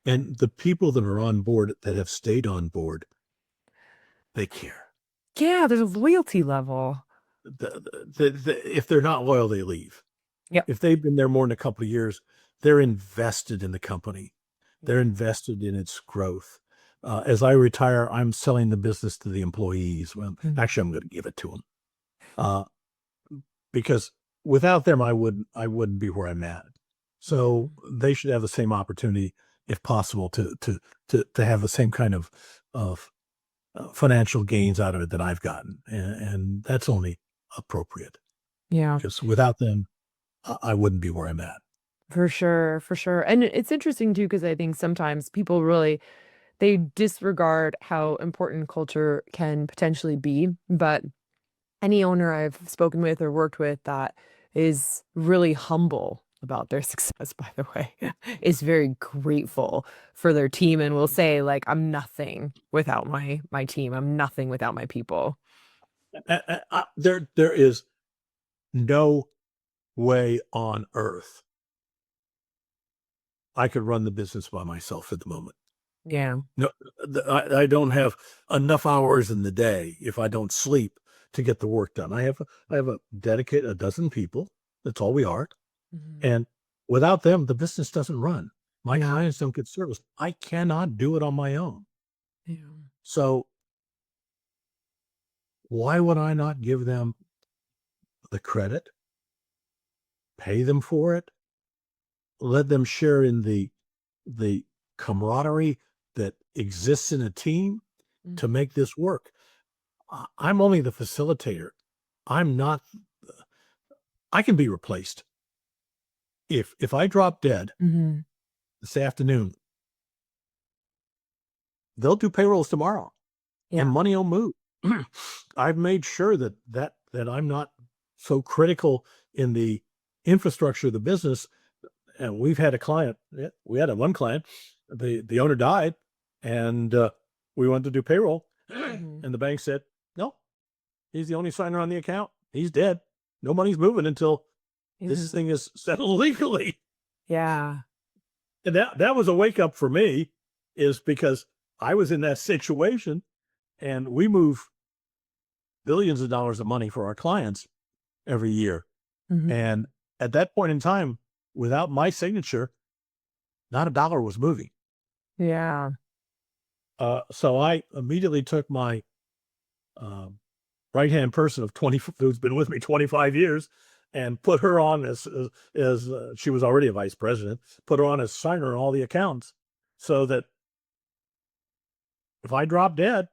S3: and the people that are on board, that have stayed on board, they care.
S2: Yeah, there's a loyalty level.
S3: If they're not loyal, they leave.
S2: Yep.
S3: If they've been there more than a couple of years, they're invested in the company. They're
S2: Yeah.
S3: invested in its growth. As I retire, I'm selling the business to the employees. Well,
S2: Mm.
S3: actually, I'm going to give it to them, uh, because without them, I wouldn't be where I'm at. So they should have the same opportunity, if possible, to have the same kind of financial gains out of it that I've gotten, and that's only appropriate.
S2: Yeah,
S3: because without them, I wouldn't be where I'm at.
S2: for sure, for sure. And it's interesting too, because I think sometimes people really they disregard how important culture can potentially be. But any owner I've spoken with or worked with that is really humble about their success, by the way, is very grateful for their team and will say, like, I'm nothing without my team. I'm nothing without my people.
S3: There is no way on earth I could run the business by myself at the moment.
S2: Yeah.
S3: No, I don't have enough hours in the day if I don't sleep to get the work done. I have a dedicated a dozen people. That's all we are.
S2: Mhm.
S3: And without them, the business doesn't run. My
S2: Yeah.
S3: clients don't get service. I cannot do it on my own.
S2: Yeah.
S3: So why would I not give them the credit, pay them for it, let them share in the camaraderie that exists in a team
S2: Mm.
S3: to make this work? I'm only the facilitator. I'm not I can be replaced. If I drop dead
S2: Mhm.
S3: this afternoon, they'll do payrolls tomorrow and
S2: Yeah.
S3: money will move. I've made sure that I'm not so critical in the infrastructure of the business. And we've had a client, we had a one client, the owner died, and we wanted to do payroll,
S2: Mhm.
S3: and the bank said, no, he's the only signer on the account. He's dead. No money's moving until this
S2: Mhm.
S3: thing is settled legally.
S2: Yeah.
S3: And that was a wake up for me, is because I was in that situation, and we move billions of dollars of money for our clients every year.
S2: Mhm.
S3: And at that point in time, without my signature, not a dollar was moving.
S2: Yeah.
S3: So I immediately took my um, right hand person of 20, who's been with me 25 years, and put her on as she was already a vice president, put her on as signer on all the accounts, so that if I drop dead,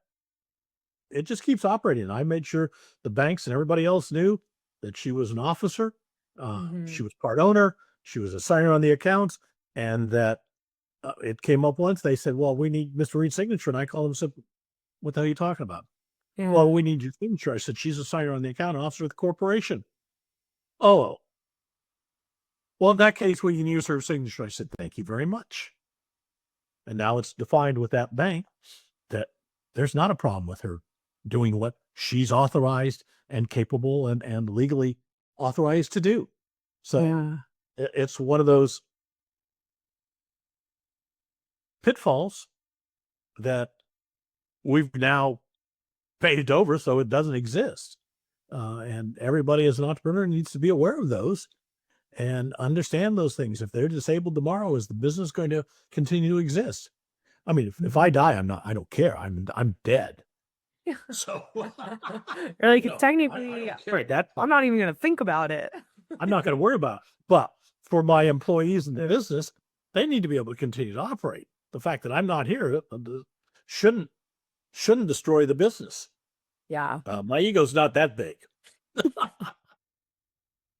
S3: it just keeps operating. I made sure the banks and everybody else knew that she was an officer, she
S2: Mhm.
S3: was part owner, she was a signer on the accounts, and that it came up once. They said, "Well, we need Mr. Reed's signature," and I called them and said, "What the hell are you talking about?"
S2: Yeah.
S3: "Well, we need your signature." I said, "She's a signer on the account, an officer of the corporation." "Oh, well, in that case, we can use her signature." I said, "Thank you very much." And now it's defined with that bank that there's not a problem with her doing what she's authorized and capable and legally authorized to do. So
S2: Yeah.
S3: it's one of those pitfalls that we've now paved over so it doesn't exist. And everybody as an entrepreneur needs to be aware of those and understand those things. If they're disabled tomorrow, is the business going to continue to exist? I mean, if I
S2: Mhm.
S3: die, I don't care. I'm dead.
S2: Yeah.
S3: So,
S2: You're like,
S3: I
S2: technically,
S3: don't care at that
S2: I'm
S3: point.
S2: not even gonna think about it.
S3: I'm not going to worry about it. But for my employees in the business, they need to be able to continue to operate. The fact that I'm not here shouldn't shouldn't destroy the business.
S2: Yeah.
S3: My ego's not that big.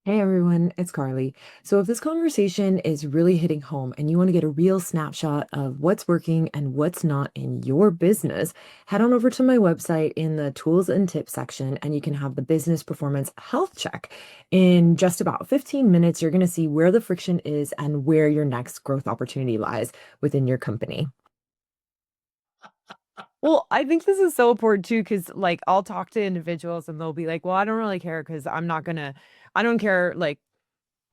S2: Hey everyone, it's Carly. So, if this conversation is really hitting home and you want to get a real snapshot of what's working and what's not in your business, head on over to my website in the tools and tips section and you can have the business performance health check. In just about 15 minutes, you're going to see where the friction is and where your next growth opportunity lies within your company. Well, I think this is so important too, because like I'll talk to individuals and they'll be like, well, I don't really care because I don't care. Like,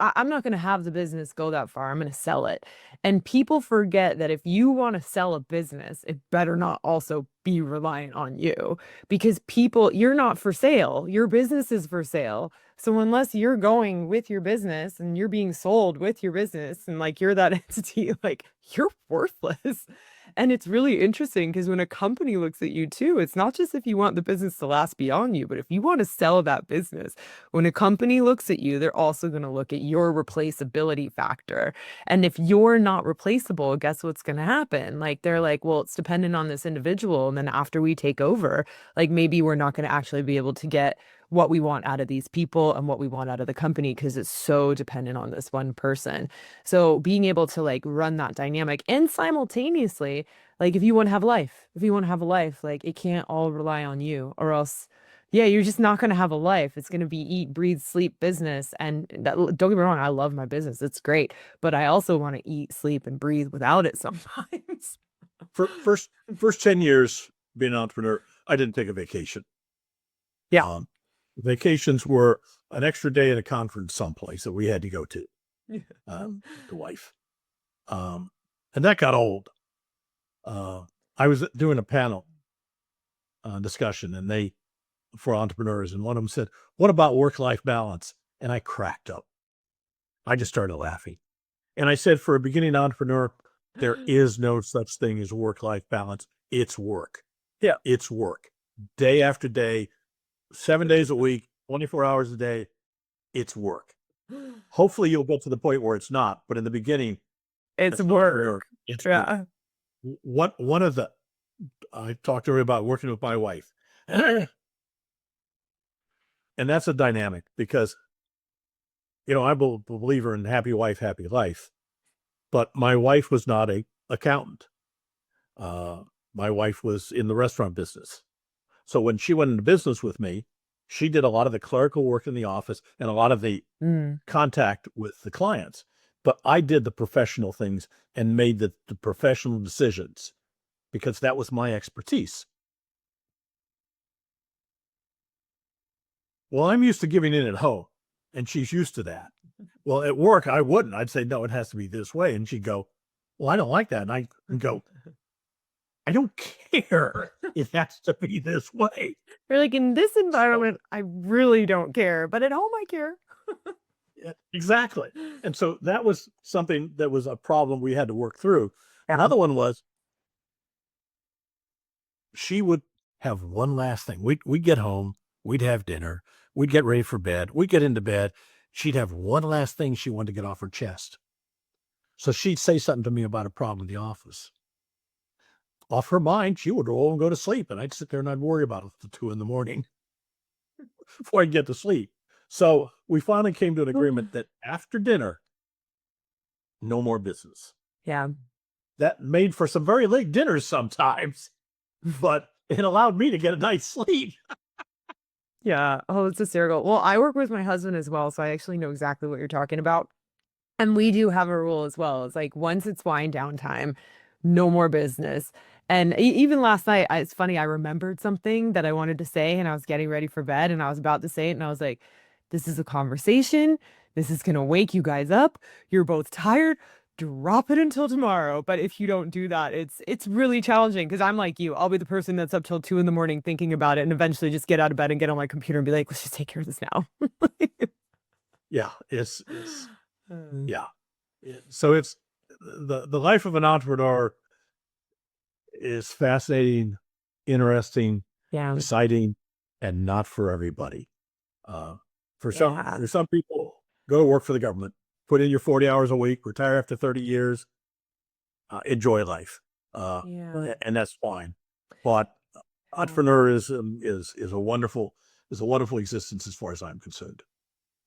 S2: I'm not going to have the business go that far. I'm going to sell it. And people forget that if you want to sell a business, it better not also be reliant on you because you're not for sale. Your business is for sale. So unless you're going with your business and you're being sold with your business and like you're that entity, like you're worthless. And it's really interesting because when a company looks at you too, it's not just if you want the business to last beyond you, but if you want to sell that business, when a company looks at you, they're also going to look at your replaceability factor. And if you're not replaceable, guess what's going to happen? Like they're like, well, it's dependent on this individual. And then after we take over, like maybe we're not going to actually be able to get what we want out of these people and what we want out of the company, because it's so dependent on this one person. So being able to like run that dynamic and simultaneously, like if you want to have a life, like it can't all rely on you, or else yeah, you're just not going to have a life. It's going to be eat, breathe, sleep business. And that, don't get me wrong, I love my business. It's great. But I also want to eat, sleep, and breathe without it sometimes.
S3: First 10 years being an entrepreneur, I didn't take a vacation.
S2: Yeah.
S3: Vacations were an extra day at a conference someplace that we had to go to, the wife. And that got old. I was doing a panel discussion for entrepreneurs, and one of them said, "What about work-life balance?" And I cracked up. I just started laughing. And I said, for a beginning entrepreneur, there is no such thing as work-life balance. It's work.
S2: Yeah.
S3: It's work. Day after day, 7 days a week, 24 hours a day, it's work. Hopefully you'll get to the point where it's not, but in the beginning,
S2: It's work.
S3: It's
S2: Yeah.
S3: work. I talked earlier about working with my wife. And that's a dynamic because, I'm a believer in happy wife, happy life. But my wife was not an accountant. My wife was in the restaurant business. So when she went into business with me, she did a lot of the clerical work in the office and a lot of the contact with the clients. But I did the professional things and made the professional decisions because that was my expertise. Well, I'm used to giving in at home, and she's used to that. Well, at work, I wouldn't. I'd say, no, it has to be this way. And she'd go, well, I don't like that. And I go, I don't care. It has to be this way.
S2: You're like, in this environment, I really don't care, but at home I care.
S3: Yeah, exactly. And so that was something that was a problem we had to work through. Another one was she would have one last thing. We'd get home, we'd have dinner, we'd get ready for bed, we'd get into bed. She'd have one last thing she wanted to get off her chest. So she'd say something to me about a problem in the office. Off her mind, she would roll and go to sleep, and I'd sit there and I'd worry about it till 2 a.m. before I'd get to sleep. So we finally came to an agreement that after dinner, no more business.
S2: Yeah.
S3: That made for some very late dinners sometimes, but it allowed me to get a night's sleep.
S2: Yeah. Oh, it's hysterical. Well, I work with my husband as well, so I actually know exactly what you're talking about. And we do have a rule as well. It's like once it's wind down time, no more business. And even last night, it's funny, I remembered something that I wanted to say and I was getting ready for bed and I was about to say it and I was like, this is a conversation. This is going to wake you guys up. You're both tired. Drop it until tomorrow. But if you don't do that, it's really challenging because I'm like you. I'll be the person that's up till 2 a.m. thinking about it and eventually just get out of bed and get on my computer and be like, let's just take care of this now.
S3: Yeah, it's yeah. So it's the life of an entrepreneur is fascinating, interesting,
S2: Yeah.
S3: exciting, and not for everybody. For some people, go work for the government, put in your 40 hours a week, retire after 30 years, enjoy life. And that's fine. But entrepreneurism is a wonderful existence as far as I'm concerned.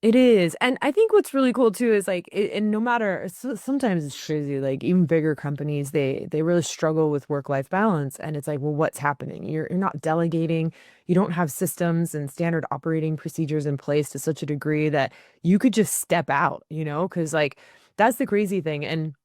S2: It is. And I think what's really cool too is like, and no matter, sometimes it's crazy, like even bigger companies, they really struggle with work-life balance. And it's like, well, what's happening? You're not delegating. You don't have systems and standard operating procedures in place to such a degree that you could just step out, because like, that's the crazy thing. And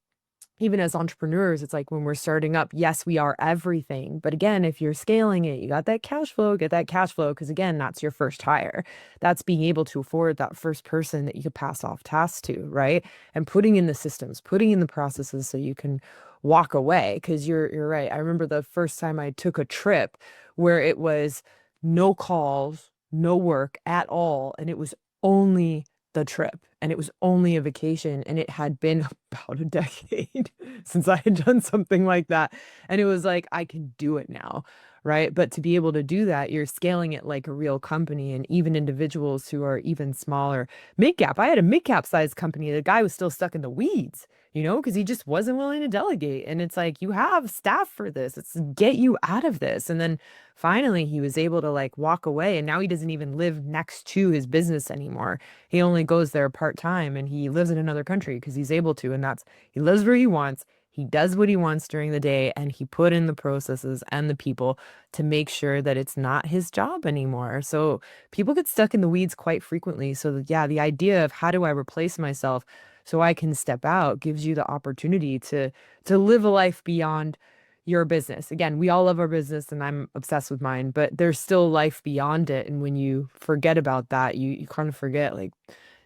S2: even as entrepreneurs, it's like when we're starting up, yes, we are everything. But again, if you're scaling it, you got that cash flow, get that cash flow. Because again, that's your first hire. That's being able to afford that first person that you could pass off tasks to, right? And putting in the systems, putting in the processes so you can walk away. Because you're right. I remember the first time I took a trip where it was no calls, no work at all. And it was only the trip and it was only a vacation and it had been about a decade since I had done something like that. And it was like, I can do it now. right? But to be able to do that, you're scaling it like a real company, and even individuals who are even smaller, mid cap. I had a mid cap size company. The guy was still stuck in the weeds, because he just wasn't willing to delegate. And it's like, you have staff for this. It's to get you out of this. And then finally he was able to like walk away, and now he doesn't even live next to his business anymore. He only goes there part time, and he lives in another country because he's able to. And he lives where he wants. He does what he wants during the day, and he put in the processes and the people to make sure that it's not his job anymore. So people get stuck in the weeds quite frequently. So yeah, the idea of how do I replace myself so I can step out gives you the opportunity to live a life beyond your business. Again, we all love our business, and I'm obsessed with mine, but there's still life beyond it. And when you forget about that, you kind of forget, like,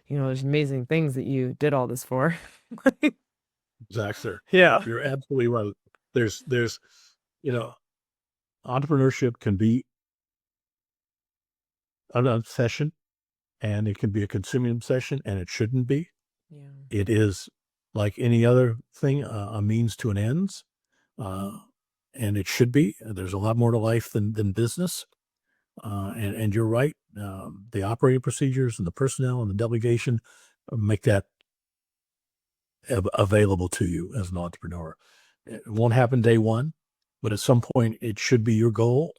S2: there's amazing things that you did all this for.
S3: Exactly.
S2: Yeah.
S3: You're absolutely right. There's, entrepreneurship can be an obsession, and it can be a consuming obsession, and it shouldn't be.
S2: Yeah.
S3: It is like any other thing, a means to an ends, and it should be. There's a lot more to life than business. And you're right. The operating procedures and the personnel and the delegation make that available to you as an entrepreneur. It won't happen day one, but at some point it should be your goal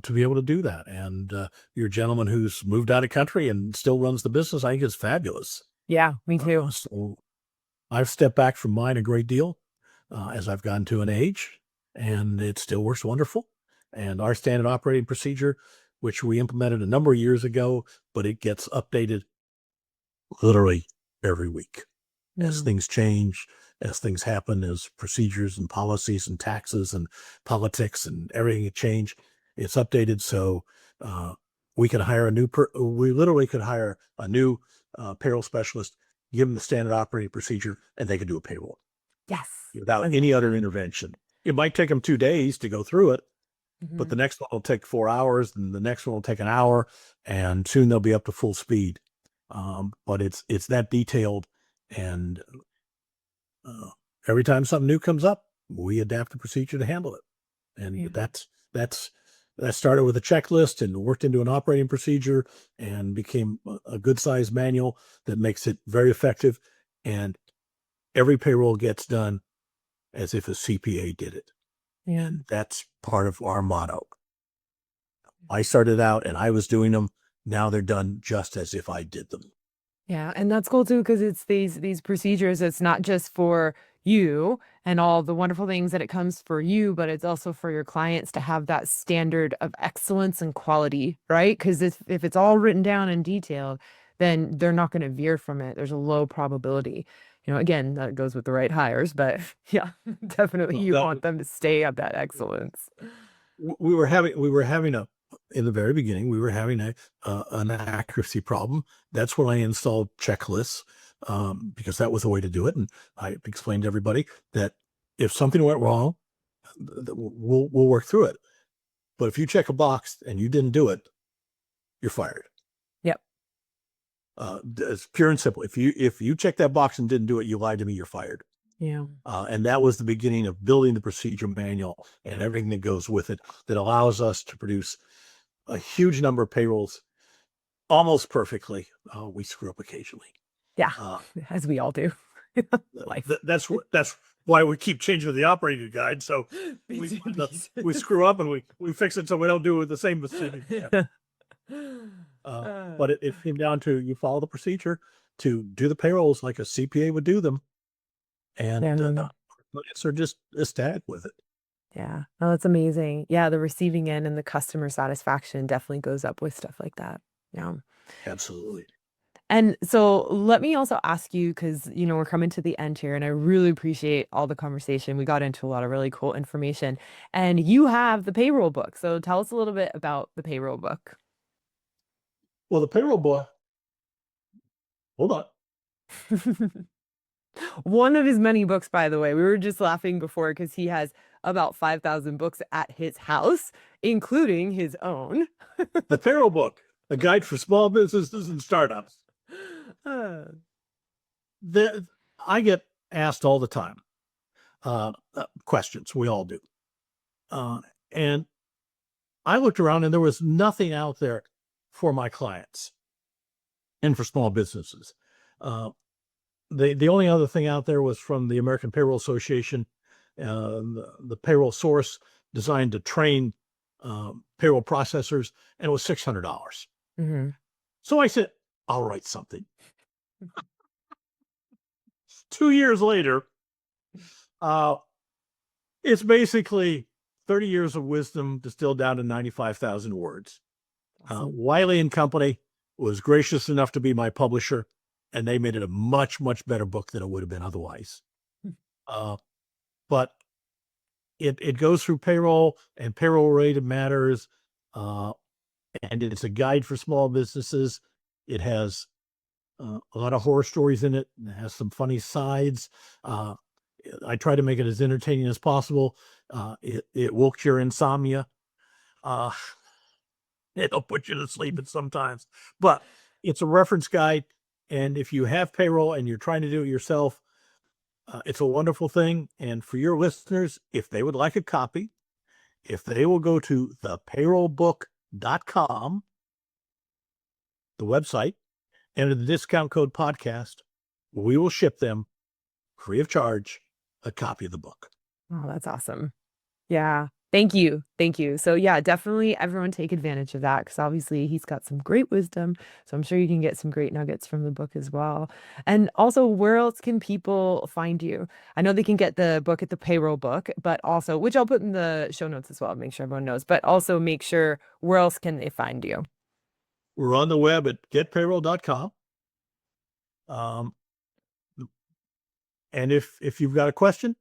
S3: to be able to do that. And you're a gentleman who's moved out of country and still runs the business. I think it's fabulous.
S2: Yeah, me too.
S3: So I've stepped back from mine a great deal as I've gotten to an age, and it still works wonderful. And our standard operating procedure, which we implemented a number of years ago, but it gets updated literally every week as things change, as things happen, as procedures and policies and taxes and politics and everything change. It's updated. So we can hire we literally could hire a new payroll specialist, give them the standard operating procedure, and they can do a payroll
S2: Yes.
S3: without any other intervention. It might take them 2 days to go through it, but
S2: Mhm.
S3: the next one will take 4 hours, and the next one will take an hour, and soon they'll be up to full speed. But it's that detailed, and uh, every time something new comes up, we adapt the procedure to handle it. And
S2: Yeah.
S3: that started with a checklist and worked into an operating procedure and became a good sized manual that makes it very effective. And every payroll gets done as if a CPA did it.
S2: Yeah.
S3: And that's part of our motto. I started out and I was doing them. Now they're done just as if I did them.
S2: Yeah, and that's cool too, because it's these procedures. It's not just for you and all the wonderful things that it comes for you, but it's also for your clients to have that standard of excellence and quality, right? Because if it's all written down and detailed, then they're not going to veer from it. There's a low probability. Again, that goes with the right hires, but yeah, definitely
S3: Well,
S2: you want them to stay at that excellence.
S3: we were having a in the very beginning we were having an accuracy problem. That's when I installed checklists, because that was the way to do it. And I explained to everybody that if something went wrong, we'll work through it. But if you check a box and you didn't do it, you're fired.
S2: Yep.
S3: It's pure and simple. If you check that box and didn't do it, you lied to me, you're fired.
S2: Yeah.
S3: And that was the beginning of building the procedure manual and everything that goes with it that allows us to produce a huge number of payrolls almost perfectly. We screw up occasionally.
S2: Yeah.
S3: Uh,
S2: As we all do. Life.
S3: that's why we keep changing the operating guide. So we screw up and we fix it so we don't do the same mistake. But it came down to you follow the procedure to do the payrolls like a CPA would do them. And clients are just ecstatic with it.
S2: Yeah. Oh, that's amazing. Yeah, the receiving end and the customer satisfaction definitely goes up with stuff like that. Yeah.
S3: Absolutely.
S2: And so let me also ask you, because, we're coming to the end here, and I really appreciate all the conversation. We got into a lot of really cool information, and you have the payroll book. So tell us a little bit about the payroll book.
S3: Well, the payroll book, hold on.
S2: One of his many books, by the way. We were just laughing before because he has about 5,000 books at his house, including his own.
S3: The Payroll Book, a guide for small businesses and startups. I get asked all the time questions. We all do. And I looked around and there was nothing out there for my clients and for small businesses. Uh, the only other thing out there was from the American Payroll Association, the payroll source designed to train payroll processors, and it was $600.
S2: Hmm.
S3: So I said, I'll write something. 2 years later, uh, it's basically 30 years of wisdom distilled down to 95,000 words.
S2: Awesome.
S3: Wiley and Company was gracious enough to be my publisher, and they made it a much, much better book than it would have been otherwise. Uh, but it goes through payroll and payroll-related matters, and it's a guide for small businesses. It has a lot of horror stories in it. It has some funny sides. I try to make it as entertaining as possible. It will cure insomnia. Uh, it'll put you to sleep at sometimes, but it's a reference guide. And if you have payroll and you're trying to do it yourself, it's a wonderful thing. And for your listeners, if they would like a copy, if they will go to thepayrollbook.com, the website, enter the discount code podcast, we will ship them free of charge a copy of the book.
S2: Oh, that's awesome. Yeah. Thank you. Thank you. So yeah, definitely everyone take advantage of that because obviously he's got some great wisdom. So I'm sure you can get some great nuggets from the book as well. And also, where else can people find you? I know they can get the book at the Payroll Book, but also, which I'll put in the show notes as well, make sure everyone knows, but also make sure where else can they find you?
S3: We're on the web at getpayroll.com. And if you've got a question,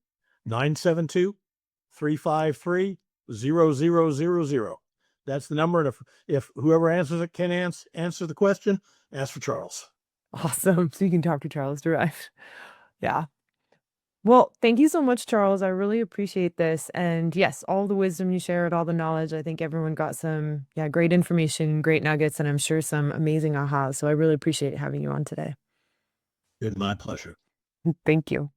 S3: 972-353-0000. That's the number. And if whoever answers it can answer the question, ask for Charles.
S2: Awesome. So you can talk to Charles direct. Yeah. Well, thank you so much, Charles. I really appreciate this. And yes, all the wisdom you shared, all the knowledge. I think everyone got some, great information, great nuggets, and I'm sure some amazing ahas. So I really appreciate having you on today.
S3: It's my pleasure.
S2: Thank you.